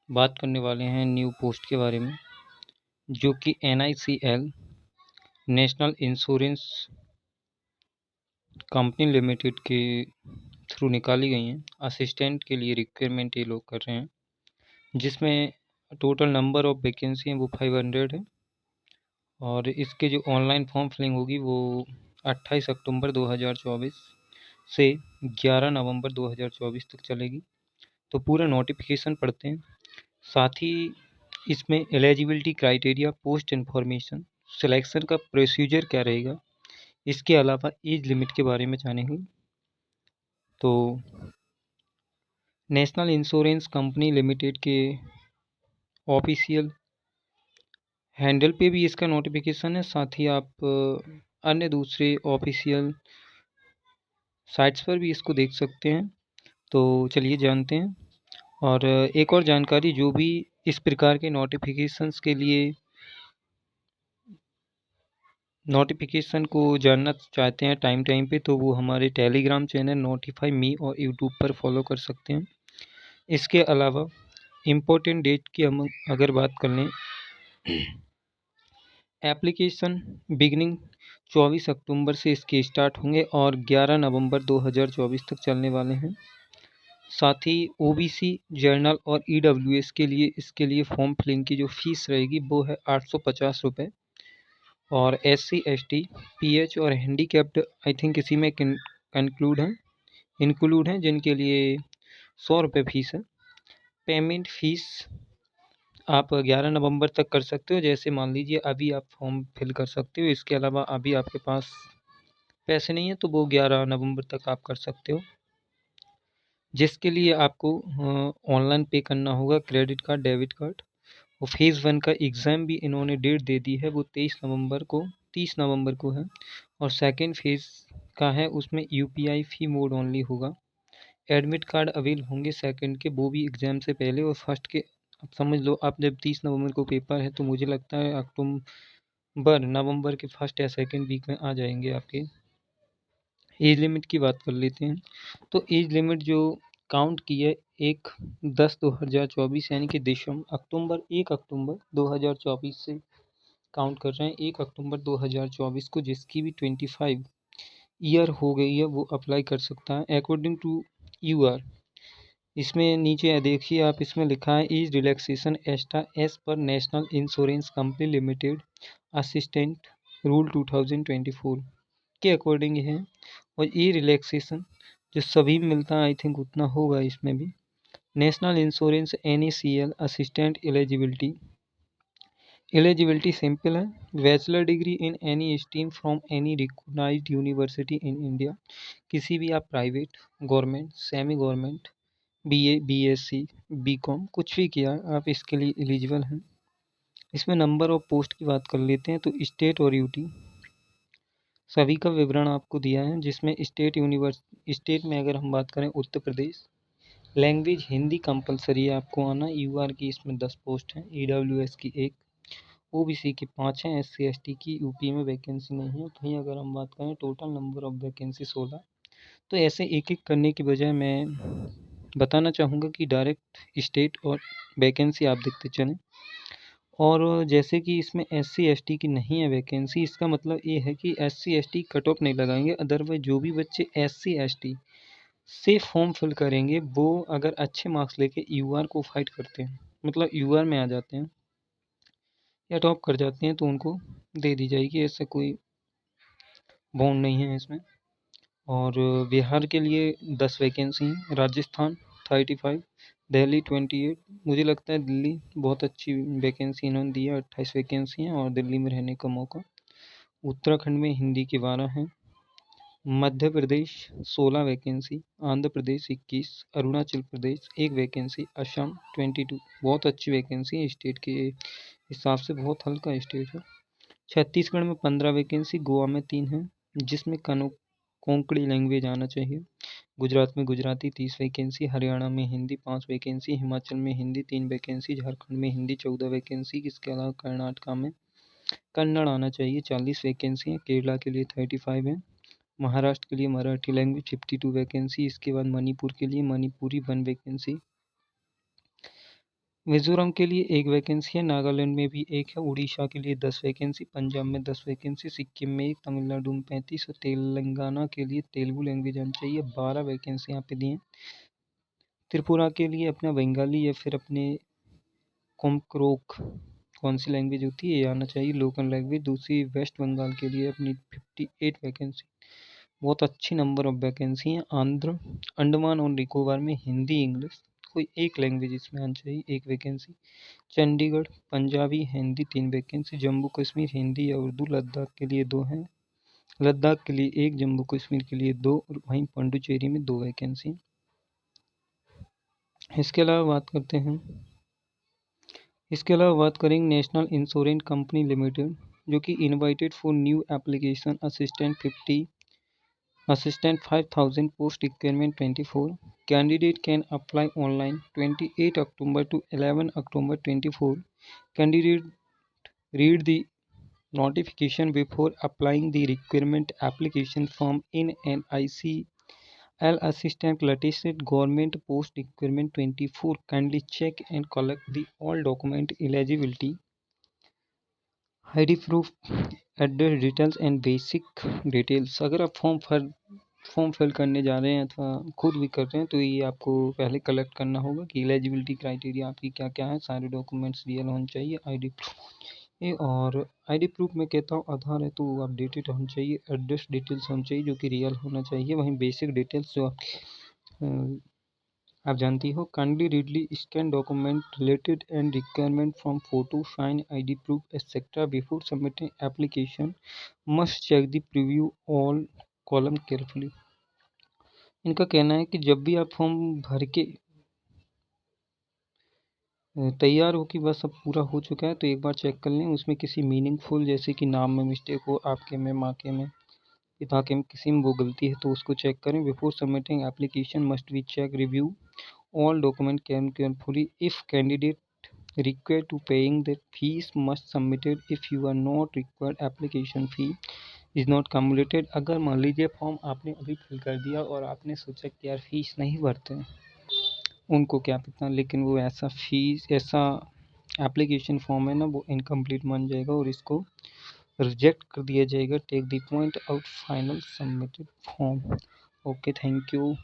बात करने वाले हैं न्यू पोस्ट के बारे में, जो कि NICL national insurance company limited के थ्रू निकाली गई हैं। असिस्टेंट के लिए रिक्वायरमेंट ये लोग कर रहे हैं, जिसमें टोटल नंबर ऑफ वैकेंसी हैं वो 500 है। और इसके जो ऑनलाइन फॉर्म फिलिंग होगी वो 28 अक्टूबर 2024 से 11 नवंबर 2024 तक चलेगी। तो पूरा नोटिफिकेशन पढ़ते हैं। साथ ही इसमें eligibility criteria, post information, selection का प्रोसीजर क्या रहेगा, इसके अलावा एज लिमिट के बारे में जानेंगे। तो नेशनल इंश्योरेंस कंपनी लिमिटेड के ऑफिशियल हैंडल पे भी इसका नोटिफिकेशन है। साथ ही आप अन्य दूसरे ऑफिशियल साइट्स पर भी इसको देख सकते हैं। तो चलिए जानते हैं। और एक और जानकारी, जो भी इस प्रकार के नोटिफिकेशंस के लिए नोटिफिकेशन को जानना चाहते हैं टाइम पे, तो वो हमारे टेलीग्राम चैनल नोटिफाई मी और यूट्यूब पर फॉलो कर सकते हैं। इसके अलावा इम्पोर्टेंट डेट की हम अगर बात कर लें, एप्लीकेशन बिगिनिंग 24 अक्टूबर से इसके स्टार्ट होंगे और 11 नवंबर 2024 तक चलने वाले हैं। साथ ही OBC, जर्नल और EWS के लिए इसके लिए फॉर्म फिलिंग की जो फीस रहेगी वो है 850 रुपये। और SC ST PH और हैंडीकैप्ड आई थिंक इसी में इंक्लूड हैं, जिनके लिए 100 रुपये फीस है। पेमेंट फीस आप 11 नवंबर तक कर सकते हो। जैसे मान लीजिए अभी आप फॉर्म फिल कर सकते हो, इसके अलावा अभी आपके पास पैसे नहीं है तो वो 11 नवंबर तक आप कर सकते हो, जिसके लिए आपको ऑनलाइन पे करना होगा, क्रेडिट कार्ड, डेबिट कार्ड। और फेज़ 1 का एग्ज़ाम भी इन्होंने डेट दे दी है, वो 30 नवंबर को है। और सेकेंड फेज़ का है, उसमें UPI फ़ी मोड ओनली होगा। एडमिट कार्ड अवेल होंगे सेकंड के, वो भी एग्ज़ाम से पहले। और फर्स्ट के अब समझ लो, आप जब 30 नवंबर को पेपर है तो मुझे लगता है नवंबर के फर्स्ट या सेकंड वीक में आ जाएंगे आपके। एज लिमिट की बात कर लेते हैं। तो एज लिमिट जो काउंट की है 1/10/2024 यानी कि एक अक्टूबर 2024 से काउंट कर रहे हैं। 1 अक्टूबर 2024 को जिसकी भी 25 ईयर हो गई है वो अप्लाई कर सकता है अकॉर्डिंग टू UR। इसमें नीचे देखिए आप, इसमें लिखा है एज रिलैक्सेशन एस्टा एस पर national insurance company limited assistant rule 2024 के अकॉर्डिंग है। और ये रिलैक्सेशन जो सभी में मिलता है आई थिंक उतना होगा इसमें भी। National insurance NACL assistant eligibility simple है, bachelor degree in any stream from any recognised university in India. किसी भी आप private, government, semi government, BA, BSc, BCom कुछ भी किया आप इसके लिए एलिजिबल हैं। इसमें नंबर ऑफ पोस्ट की बात कर लेते हैं। तो स्टेट और UT सभी का विवरण आपको दिया है, जिसमें स्टेट में अगर हम बात करें उत्तर प्रदेश, लैंग्वेज हिंदी कंपलसरी है आपको आना। UR की इसमें 10 पोस्ट हैं, EWS की 1, OBC की 5 हैं, SC ST की UP में वैकेंसी नहीं है। कहीं अगर हम बात करें टोटल नंबर ऑफ वैकेंसी 16। तो ऐसे एक एक करने की बजाय मैं बताना चाहूँगा कि डायरेक्ट स्टेट और वैकेंसी आप देखते चलें। और जैसे कि इसमें SC ST की नहीं है वैकेंसी, इसका मतलब ये है कि SC ST कट ऑफ नहीं लगाएंगे। अदरवाइज जो भी बच्चे SC ST से फॉर्म फिल करेंगे वो अगर अच्छे मार्क्स लेके UR को फाइट करते हैं, मतलब UR में आ जाते हैं या टॉप कर जाते हैं, तो उनको दे दी जाएगी। ऐसा कोई बॉन्ड नहीं है इसमें। और बिहार के लिए 10 वैकेंसी हैं, राजस्थान 35, दिल्ली 28। मुझे लगता है दिल्ली बहुत अच्छी वैकेंसी इन्होंने दी है, 28 वैकेंसी हैं और दिल्ली में रहने का मौका। उत्तराखंड में हिंदी के 12 हैं, मध्य प्रदेश 16 वैकेंसी, आंध्र प्रदेश 21, अरुणाचल प्रदेश 1 वैकेंसी, असम 22। बहुत अच्छी वैकेंसी है, स्टेट के हिसाब से बहुत हल्का स्टेट है। छत्तीसगढ़ में 15 वैकेंसी, गोवा में 3 है, जिसमें कोंकणी लैंग्वेज आना चाहिए। गुजरात में गुजराती 30 वैकेंसी, हरियाणा में हिंदी 5 वैकेंसी, हिमाचल में हिंदी 3 वैकेंसी, झारखंड में हिंदी 14 वैकेंसी। इसके अलावा कर्नाटका में कन्नड़ आना चाहिए, 40 वैकेंसी है। केरला के लिए 35 है। महाराष्ट्र के लिए मराठी लैंग्वेज 52 वैकेंसी। इसके बाद मणिपुर के लिए मणिपुरी 1 वैकेंसी। मिजोरम के लिए 1 वैकेंसी है, नागालैंड में भी 1 है, उड़ीसा के लिए 10 वैकेंसी, पंजाब में 10 वैकेंसी, सिक्किम में 1, तमिलनाडु में 35 और तेलंगाना के लिए तेलुगु लैंग्वेज आनी चाहिए 12 वैकेंसी यहाँ पे दी हैं। त्रिपुरा के लिए अपना बंगाली या फिर अपने कोमक्रोक कौन सी लैंग्वेज होती है ये आना चाहिए, लोकल लैंग्वेज। दूसरी वेस्ट बंगाल के लिए अपनी 58 वैकेंसी, बहुत अच्छी नंबर ऑफ वैकेंसी हैं। आंध्र अंडमान और निकोबार में हिंदी इंग्लिश कोई एक लैंग्वेज इसमें आनी चाहिए, 1 वैकेंसी। चंडीगढ़ पंजाबी हिंदी 3 वैकेंसी, जम्मू कश्मीर हिंदी या उर्दू लद्दाख के लिए 2 हैं, लद्दाख के लिए 1, जम्मू कश्मीर के लिए 2 और वहीं पुडुचेरी में 2 वैकेंसी। इसके अलावा बात करेंगे नेशनल इंश्योरेंस कंपनी लिमिटेड, जो कि invited for new application assistant 5000 post requirement 24 candidate can apply online 28 October to 11 October 24 candidate read the notification before applying the requirement application form in an ICL assistant latest government post requirement 24 kindly check and collect the all document eligibility ID proof address details and basic details. अगर आप form fill करने जा रहे हैं अथवा खुद भी कर रहे हैं तो ये आपको पहले कलेक्ट करना होगा कि एलिजिबिलिटी क्राइटेरिया आपकी क्या क्या है, सारे डॉक्यूमेंट्स रियल होने चाहिए, आईडी प्रूफ और आईडी प्रूफ में कहता हूँ आधार है तो वो अपडेटेड होना चाहिए, एड्रेस डिटेल्स होनी चाहिए जो कि रियल होना चाहिए, वहीं बेसिक डिटेल्स जो आप जानती हो। Kindly readily scan document related and requirement from photo sign ID proof etcetera before submitting application must check the preview all column carefully. इनका कहना है कि जब भी आप फॉर्म भर के तैयार हो कि बस अब पूरा हो चुका है तो एक बार चेक कर लें, उसमें किसी मीनिंगफुल जैसे कि नाम में मिस्टेक हो, आपके में, माँ के में, पिता के में, किसी में वो गलती है तो उसको चेक करें। Before submitting application must be check review all document carefully. If candidate required to paying the fees must submitted. If you are not required application fee is not cumulated। अगर मान लीजिए फॉर्म आपने अभी fill कर दिया और आपने सोचा कि यार फीस नहीं भरते हैं, उनको क्या पता, लेकिन वो ऐसा एप्लीकेशन फॉर्म है ना वो इनकम्प्लीट मान जाएगा और इसको रिजेक्ट कर दिया जाएगा। Take the point out final submitted form. Okay, thank you.